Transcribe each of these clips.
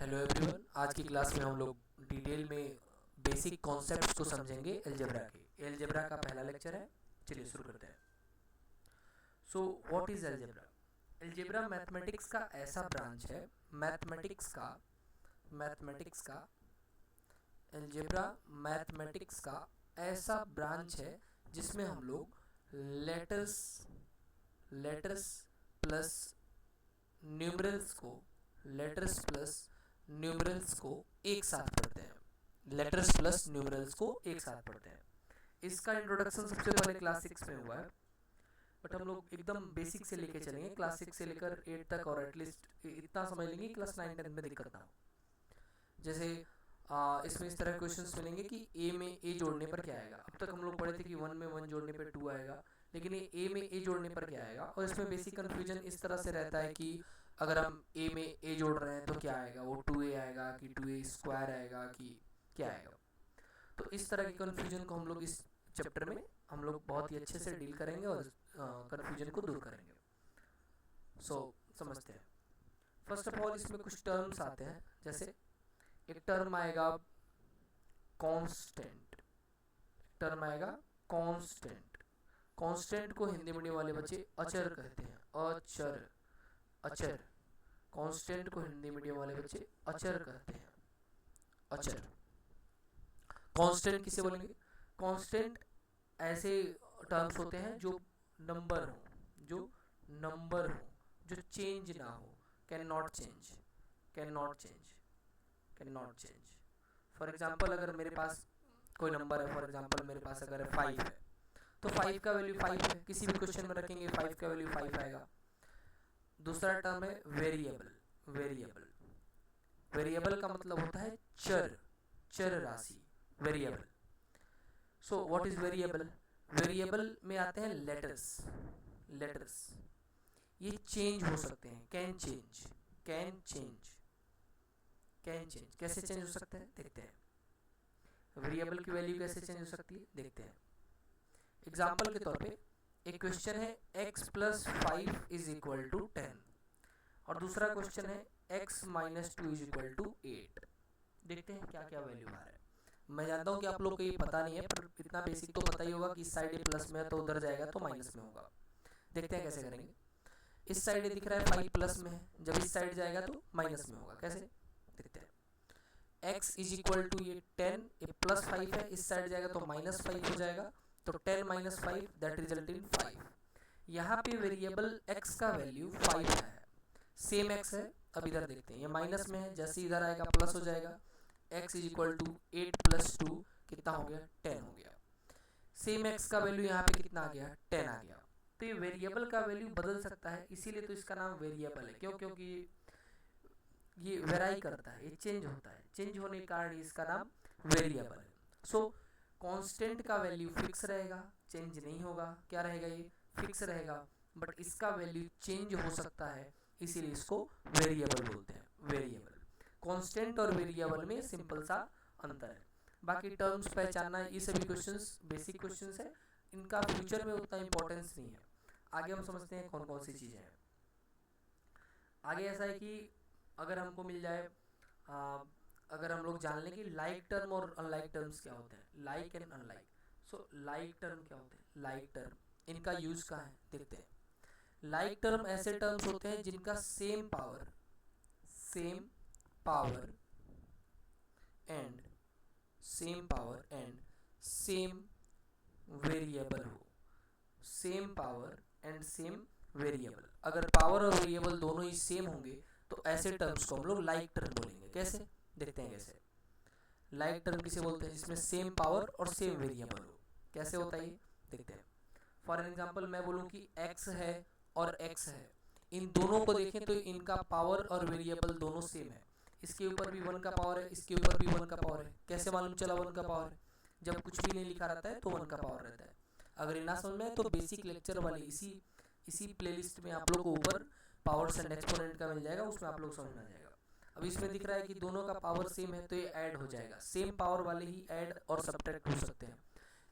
Hello everyone, आज की class में हम लोग डिटेल में बेसिक कॉन्सेप्ट्स को समझेंगे अलजेब्रा के। अलजेब्रा का पहला लेक्चर है, चलिए शुरू करते हैं। So what is algebra? Algebra mathematics का ऐसा ब्रांच है, अलजेब्रा मैथमेटिक्स का ऐसा ब्रांच है जिसमें हम लोग लेटर्स प्लस न्यूमरल्स को एक साथ पढ़ते हैं। इसका इंट्रोडक्शन सबसे पहले क्लास 6 में हुआ है, बट हम लोग एकदम बेसिक से लेके चलेंगे, क्लास 6 से लेकर 8 तक, और एटलीस्ट इतना समझ लेंगे क्लास 9 10 में दिक्कत ना हो। जैसे इसमें इस तरह क्वेश्चंस मिलेंगे कि ए में ए जोड़ने पर क्या आएगा। अब तक हम लोग पढ़े थे कि 1 में 1 जोड़ने पर 2 आएगा, लेकिन ये ए में ए जोड़ने पर क्या आएगा। और इसमें बेसिक कन्फ्यूजन इस तरह से रहता है कि अगर हम ए में ए जोड़ रहे हैं तो क्या आएगा, वो 2a आएगा कि 2a स्क्वायर आएगा कि क्या आएगा। तो इस तरह की कन्फ्यूजन को हम लोग इस चैप्टर में हम लोग बहुत ही अच्छे से डील करेंगे और कन्फ्यूजन को दूर करेंगे। समझते हैं। फर्स्ट ऑफ ऑल इसमें कुछ टर्म्स आते हैं, जैसे एक टर्म आएगा कांस्टेंट। कांस्टेंट को हिंदी मीडियम वाले बच्चे अचर कहते हैं, अचर। कांस्टेंट को हिंदी मीडियम वाले बच्चे अचर कहते हैं, अचर। कांस्टेंट किसे बोलेंगे? कांस्टेंट ऐसे टर्म्स होते हैं जो नंबर हो, जो चेंज ना हो, can not change. For example अगर मेरे पास कोई नंबर है, फॉर एग्जाम्पल मेरे पास अगर 5 है, तो 5 का वैल्यू 5 है, किसी भी क्वेश्चन में रखेंगे 5 का वैल्यू 5 आएगा। दूसरा टर्म है वेरिएबल का मतलब होता है चर राशि, variable. So what is variable में आते हैं लेटर्स। ये चेंज हो सकते हैं, कैन चेंज। कैसे चेंज हो सकते हैं देखते हैं। वेरिएबल की वैल्यू कैसे चेंज हो सकती है देखते हैं। एग्जाम्पल के तौर पे एक क्वेश्चन है x + 5 = 10, और दूसरा क्वेश्चन है x - 2 = 8। देखते हैं क्या क्या वैल्यू आ रहा है। मैं जानता हूँ कि आप लोग को ये पता नहीं है, पर इतना बेसिक तो पता ही होगा कि इस साइड ये प्लस में है तो उधर जाएगा तो माइनस में होगा। देखते हैं कैसे करेंगे। इस साइड ये दिख रहा है 5 प्लस में है, जब इस साइड जाएगा तो माइनस में होगा। कैसे देखते हैं। x = ये 10, ये +5 है, इस साइड जाएगा तो -5 हो जाएगा, तो 10 - 5 दैट रिजल्ट इन 5। यहाँ पे वेरिएबल x का वैल्यू 5 है, सेम x है। अब इधर देखते हैं, ये माइनस में है, जैसे इधर आएगा प्लस हो जाएगा। x = 8 + 2 कितना हो गया, 10 हो गया। सेम x का वैल्यू यहाँ पे कितना आ गया, 10 आ गया। तो ये वेरिएबल का वैल्यू बदल सकता है, इसीलिए तो इसका नाम वेरिएबल है। क्योंकि ये वेराई करता है, ये चेंज होता है, चेंज होने के कारण इसका नाम वेरिएबल है। सो कांस्टेंट का वैल्यू फिक्स रहेगा, चेंज नहीं होगा। क्या रहेगा, ये फिक्स रहेगा, बट इसका वैल्यू चेंज हो सकता है, इसीलिए इसको वेरिएबल बोलते हैं, वेरिएबल। कांस्टेंट और वेरिएबल में सिंपल सा अंतर है। बाकी टर्म्स पहचानना, ये सभी क्वेश्चंस बेसिक क्वेश्चंस है, इनका फ्यूचर में उतना इंपॉर्टेंस नहीं है। आगे हम समझते हैं कौन कौन सी चीज़ें हैं। आगे ऐसा है कि अगर हमको मिल जाए, अगर हम लोग जान लें कि लाइक टर्म और अनलाइक टर्म्स क्या होते हैं, like and unlike. So like term क्या होते हैं, लाइक टर्म इनका यूज कहाँ है देखते हैं। लाइक टर्म ऐसे टर्म्स होते हैं जिनका same power and same variable हो, same power and same variable. अगर पावर और वेरिएबल दोनों ही सेम होंगे तो ऐसे टर्म्स को हम लोग लाइक टर्म बोलेंगे। कैसे देखते हैं। कैसे लाइक टर्म किसे बोलते हैं, जिसमें सेम पावर और सेम वेरिएबल हो। कैसे होता है ये देखते हैं। फॉर एग्जांपल मैं बोलूँ कि x है और x है, इन दोनों को देखें तो इनका पावर और वेरिएबल दोनों सेम है। इसके ऊपर भी 1 का पावर है, इसके ऊपर भी 1 का पावर है। कैसे मालूम चला 1 का पावर है? जब कुछ भी नहीं लिखा रहता है तो 1 का पावर रहता है। अगर ये ना समझ में तो बेसिक लेक्चर वाले इसी प्लेलिस्ट में आप लोग को ऊपर पावर्स एंड एक्सपोनेंट का मिल जाएगा, उसमें आप लोग समझ में आ जाएगा। अब इसमें दिख रहा है कि दोनों का पावर सेम है तो ये ऐड हो जाएगा। सेम पावर वाले ही ऐड और सब्ट्रैक्ट हो सकते हैं।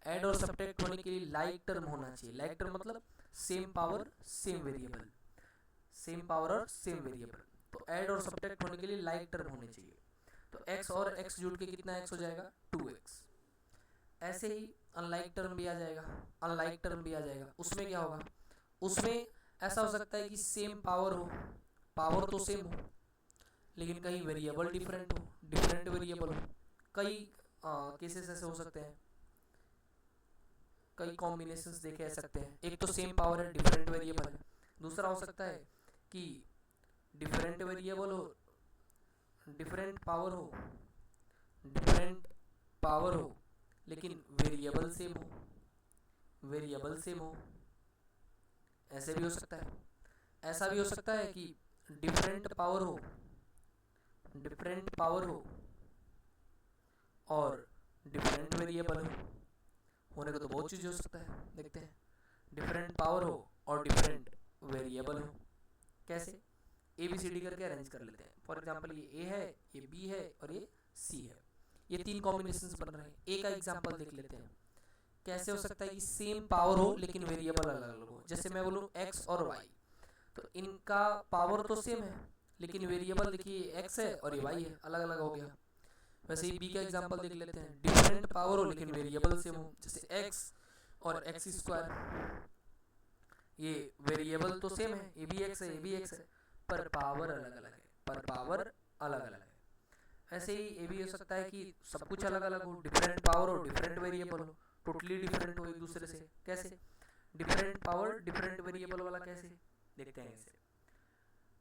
ऐड और सब्ट्रैक्ट होने के लिए लाइक टर्म होना चाहिए। लाइक टर्म मतलब same power same variable, same power और सेम वेरिएबल। तो ऐड और सब्ट्रैक्ट होने के लिए लाइक टर्म होने चाहिए। तो x और x जुड़ के कितना x हो जाएगा 2x। ऐसे ही अनलाइक टर्म भी आ जाएगा, अनलाइक टर्म भी आ जाएगा। उसमें क्या होगा, उसमें ऐसा हो सकता है कि सेम पावर हो, पावर तो सेम हो लेकिन कहीं वेरिएबल डिफरेंट हो, डिफरेंट वेरिएबल हो। कई केसेस ऐसे हो सकते हैं, कई कॉम्बिनेशंस देखे जा सकते हैं। एक तो सेम पावर है, डिफरेंट वेरिएबल है। दूसरा हो सकता है कि डिफरेंट वेरिएबल हो, डिफरेंट पावर हो, डिफरेंट पावर हो लेकिन वेरिएबल सेम हो, वेरिएबल सेम हो। ऐसे भी हो सकता है। ऐसा भी हो सकता है कि डिफरेंट पावर हो, डिफरेंट पावर हो और डिफरेंट वेरिएबल हो। होने को तो बहुत चीज़ हो सकता है, देखते हैं। डिफरेंट पावर हो और डिफरेंट वेरिएबल हो। कैसे, ए बी सी डी करके अरेंज कर लेते हैं। फॉर एग्जांपल ये ए है, ये बी है और ये सी है। ये तीन कॉम्बिनेशंस बन रहे हैं। ए का एग्जांपल देख लेते हैं। कैसे हो सकता है कि सेम पावर हो लेकिन वेरिएबल अलग अलग हो। जैसे मैं बोलूँ एक्स और वाई, तो इनका पावर तो सेम है लेकिन वेरिएबल देखिए एक्स है और ये वाई है, अलग अलग हो गया। वैसे ही बी का एग्जांपल देख लेते हैं। डिफरेंट पावर हो लेकिन वेरिएबल सेम हो, जैसे एक्स और एक्स स्क्वायर। ये वेरिएबल तो सेम है, ये भी एक्स है, ये भी एक्स है, पर पावर अलग अलग है, पर पावर अलग अलग है। ऐसे ही ये भी हो सकता है कि सब कुछ अलग अलग हो, डिफरेंट पावर हो, डिफरेंट वेरिएबल हो, टोटली डिफरेंट हो एक दूसरे से। कैसे, डिफरेंट पावर डिफरेंट वेरिएबल वाला कैसे, देखते हैं इसे।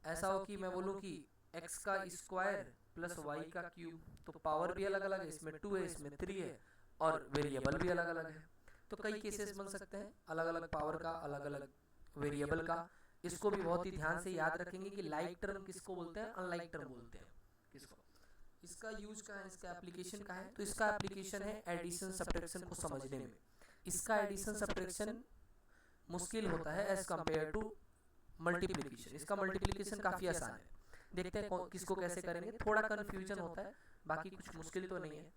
ऐसा हो कि मैं बोलूँ कि x का स्क्वायर प्लस y का क्यूब, तो पावर भी अलग अलग है, इसमें 2 है, इसमें 3 है और वेरिएबल भी अलग अलग है। तो कई केसेस बन सकते हैं अलग अलग पावर का, अलग अलग वेरिएबल का। इसको भी बहुत ही ध्यान से याद रखेंगे कि लाइक टर्म किसको बोलते हैं, अनलाइक टर्म बोलते हैं किसको। इसका यूज का है, इसका एप्लीकेशन का है, तो इसका एप्लीकेशन है एडिशन सब्ट्रैक्शन को समझने में। इसका एडिशन सब्ट्रैक्शन मुश्किल होता है एज कम्पेयर टू मल्टीप्लिकेशन। इसका मल्टीप्लिकेशन काफ़ी आसान है। देखते हैं किसको कैसे करेंगे। थोड़ा कन्फ्यूजन होता है, बाकी कुछ मुश्किल तो नहीं है,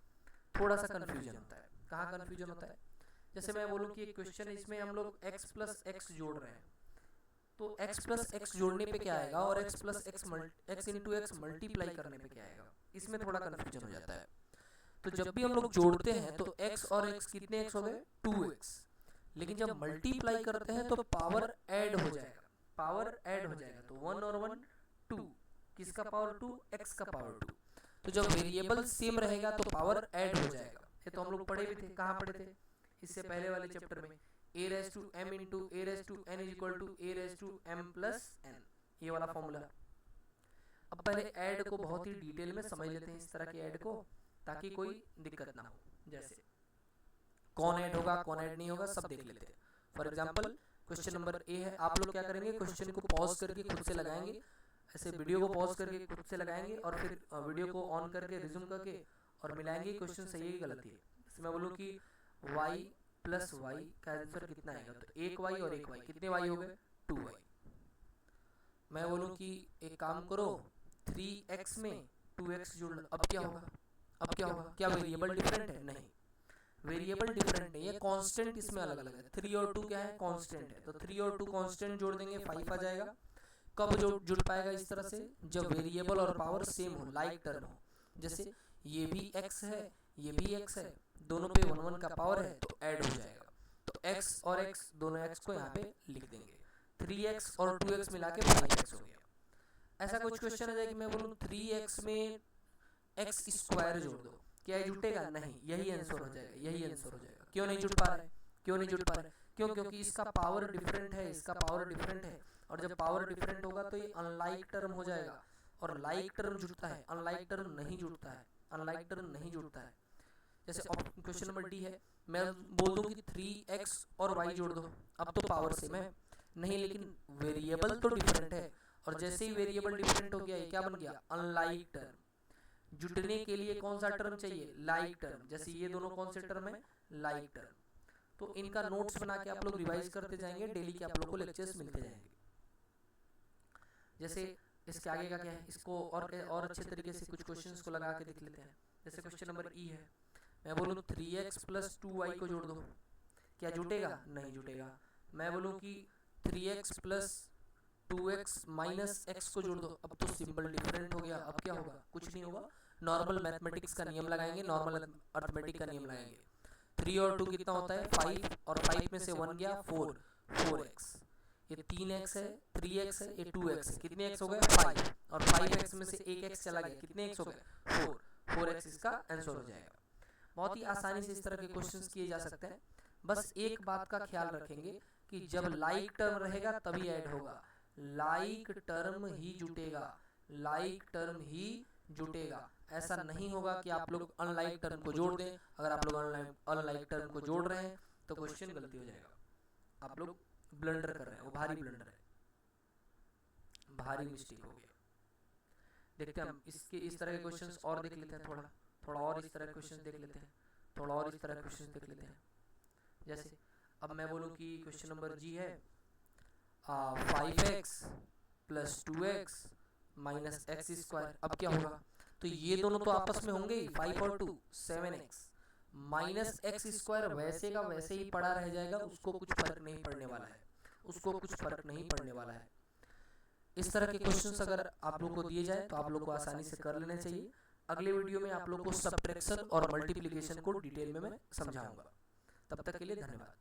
थोड़ा सा कन्फ्यूजन होता है। कहाँ कन्फ्यूजन होता है, जैसे मैं बोलूँ कि एक क्वेश्चन है, इसमें हम लोग x प्लस एक्स जोड़ रहे हैं, तो x प्लस एक्स जोड़ने पे क्या आएगा और x plus x into x multiply करने पे क्या आएगा, इसमें थोड़ा कन्फ्यूजन हो जाता है। तो जब भी हम लोग जोड़ते हैं तो x और x कितने x हो गए, 2x। लेकिन जब मल्टीप्लाई करते हैं तो पावर ऐड हो जाएगा, पावर ऐड हो जाएगा। तो 1 और 1 2, किसका पावर 2, x का पावर 2। तो जब वेरिएबल सेम रहेगा तो पावर ऐड हो जाएगा। ये तो हम लोग पढ़े भी थे, कहाँ पढ़े थे, इससे पहले वाले चैप्टर में। a raise to m into a raise to n is equal to a raise to m plus n, ये वाला फॉर्मूला। अब पहले ऐड को बहुत ही डिटेल में समझ लेते हैं, इस तरह के ऐड को, ताकि कोई दिक्कत ना हो। जैसे कौन ऐड होगा, कौन ऐड नहीं होगा, सब देख लेते हैं। For example question number A है, आप लोग क्या करेंगे, क्वेश्चन को पॉज करके खुद से लगाएंगे, ऐसे वीडियो को पॉज करके खुद से लगाएंगे और फिर वीडियो को ऑन करके रिज्यूम करके और मिलाएंगे क्वेश्चन सही है गलत है। जैसे मैं बोलूँ कि y प्लस वाई का आंसर कितना आएगा, तो एक y और एक y, कितने y हो गए, 2y। मैं बोलूँ कि एक काम करो, 3x में 2x जोड़ लो, अब क्या होगा, अब क्या होगा, क्या वेरिएबल डिफरेंट है, नहीं वेरिएबल डिफरेंट नहीं है, कांस्टेंट इसमें अलग अलग है। 3 और 2 क्या है, कांस्टेंट है, तो 3 और 2 कांस्टेंट जोड़ देंगे 5 आ जाएगा। कब जुड़ पाएगा इस तरह से, जब वेरिएबल और पावर सेम हो, लाइक टर्म हो। जैसे ये भी x है, ये भी x है, दोनों पे 1 1 का पावर है तो ऐड हो जाएगा। तो x और x, दोनों x को यहाँ पे लिख देंगे, 3x और 2x मिला के 5x हो गया। ऐसा कुछ क्वेश्चन आ जाए कि मैं बोलूँ 3x में x स्क्वायर जोड़ दो, क्या जुटेगा, नहीं, यही आंसर हो जाएगा, यही आंसर हो जाएगा। क्यों नहीं जुट पा रहा है, क्यों नहीं जुट पा रहा है, क्यों, क्योंकि इसका पावर डिफरेंट है, इसका पावर डिफरेंट है, और जब पावर डिफरेंट होगा तो ये अनलाइक टर्म हो जाएगा। और लाइक टर्म जुटता है, अनलाइक टर्म नहीं जुटता है, अनलाइक टर्म नहीं जुटता है। जैसे क्वेश्चन नंबर डी है, मैं बोल दूं कि 3x और y जोड़ दो, अब तो पावर सेम है, नहीं लेकिन वेरिएबल तो डिफरेंट है, और जैसे ही वेरिएबल डिफरेंट हो गया ये क्या बन गया, अनलाइक टर्म। जुटने के लिए कौन सा टर्म चाहिए, लाइक टर्म। जैसे ये दोनों कौन से टर्म है, लाइक टर्म। तो इनका नोट्स बना के आप लोग रिवाइज करते जाएंगे, डेली के आप लोग को लेक्चर्स मिलते जाएंगे। जैसे इसके आगे का क्या है, इसको और अच्छे तरीके से कुछ क्वेश्चंस को लगा के देख लेते हैं। जैसे क्वेश्चन नंबर ई है, मैं बोलूँ 3x प्लस 2y को जोड़ दो, क्या जुटेगा, नहीं जुटेगा। मैं बोलूँ कि 3x plus 2x minus x को जोड़ दो, अब तो सिंबल डिफरेंट हो गया, अब क्या होगा, कुछ नहीं होगा, नॉर्मल मैथमेटिक्स का नियम लगाएंगे, नॉर्मल अर्थमेटिक का नियम लगाएंगे। 3 और 2 कितना होता है 5, और 5 में से 1 गया 4, 4x, ये 3x है, 3x है, ये 2x है, कितने x हो गए 5, और 5x में से एक x चला गया, कितने x हो गए 4, 4x इसका आंसर हो जाएगा। बहुत ही आसानी से इस तरह के क्वेश्चंस किए जा सकते हैं। बस एक बात का ख्याल रखेंगे कि जब लाइक टर्म रहेगा तभी ऐड होगा, लाइक टर्म ही जुटेगा, लाइक टर्म ही जुटेगा। ऐसा नहीं होगा कि आप लोग अनलाइक टर्म को जोड़ दें। अगर आप लोग अनलाइक टर्म को जोड़ रहे हैं तो क्वेश्चन गलती हो जाएगा, आप लोग ब्लंडर कर रहे हैं, वो भारी ब्लंडर है, भारी मिस्टेक हो गया। देखते हैं हम इसके इस तरह के क्वेश्चंस और देख लेते हैं, थोड़ा और इस तरह के क्वेश्चंस देख लेते हैं, थोड़ा और इस तरह के क्वेश्चंस देख लेते हैं। जैसे अब मैं बोलूँ कि क्वेश्चन नंबर जी है 5x plus 2x minus x square, अब क्या होगा, तो ये दोनों तो आपस में होंगे ही, 5 और 2 7x माइनस एक्स स्क्वायर वैसे का वैसे ही पड़ा रह जाएगा, उसको कुछ फर्क नहीं पड़ने वाला है, उसको कुछ फर्क नहीं पड़ने वाला है। इस तरह के क्वेश्चंस अगर आप लोग को दिए जाए तो आप लोग को आसानी से कर लेने चाहिए। अगले वीडियो में आप लोग को सब्ट्रैक्शन और मल्टीप्लिकेशन को डिटेल में मैं समझाऊंगा। तब तक के लिए धन्यवाद।